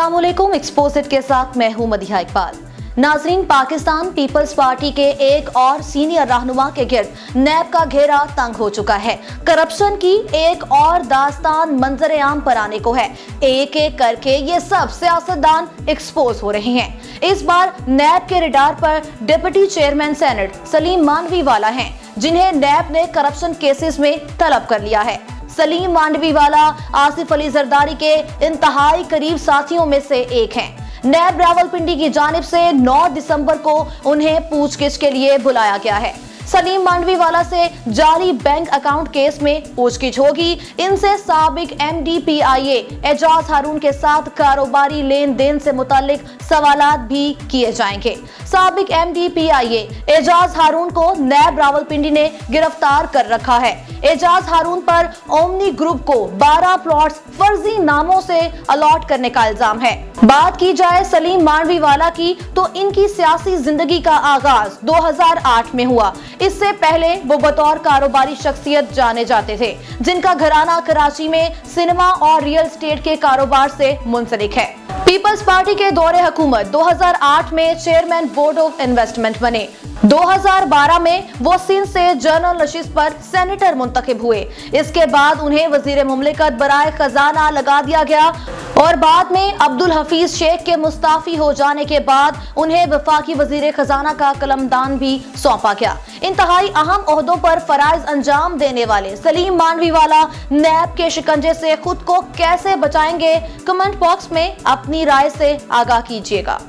अस्सलामुअलैकुम। एक्सपोजिट के साथ मैं हूं मदिहा इकबाल। नाजरीन, पाकिस्तान पीपल्स पार्टी के एक और सीनियर रहनुमा के गिर्द नैब का घेरा तंग हो चुका है। करप्शन की एक और दास्तान मंजर आम पर आने को है। एक एक करके ये सब सियासतदान एक्सपोज हो रहे हैं। इस बार नैब के रडार पर deputy chairman senate Saleem Mandviwalla हैं, जिन्हें नैब ने करप्शन केसेस में तलब कर लिया है। सलीम मांडवीवाला आसिफ अली जरदारी के इंतहाई करीब साथियों में से एक हैं। नैब रावलपिंडी की जानिब से 9 दिसंबर को उन्हें पूछगिछ के लिए बुलाया गया है। सलीम मांडवीवाला से जारी बैंक अकाउंट केस में पूछगिछ होगी। इनसे साबिक MD PIA एजाज हारून के साथ कारोबारी लेन देन से मुतालिक सवालात भी किए जाएंगे। साबिक MD PIA एजाज हारून को नैब रावलपिंडी ने गिरफ्तार कर रखा है। एजाज हारून पर ओमनी ग्रुप को 12 प्लॉट्स फर्जी नामों से अलॉट करने का इल्जाम है। बात की जाए सलीम मांडवीवाला की, तो इनकी सियासी जिंदगी का आगाज 2008 में हुआ। इससे पहले वो बतौर कारोबारी शख्सियत जाने जाते थे, जिनका घराना कराची में सिनेमा और रियल एस्टेट के कारोबार से मुंसलिक है। पीपल्स पार्टी के दौरे हुकूमत 2008 में चेयरमैन बोर्ड ऑफ इन्वेस्टमेंट बने। 2012 में वो सिंध से जनरल नशिस्त पर सेनेटर मुंतखब हुए। इसके बाद उन्हें वजीर मुमलिकत बराए खजाना लगा दिया गया और बाद में अब्दुल हफीज शेख के मुस्ताफी हो जाने के बाद उन्हें वफाकी वजीर खजाना का कलमदान भी सौंपा गया। इंतहाई अहम ओहदों पर फराइज अंजाम देने वाले सलीम मांडवीवाला नैब के शिकंजे से खुद को कैसे बचाएंगे? कमेंट बॉक्स में अपनी राय से आगाह कीजिएगा।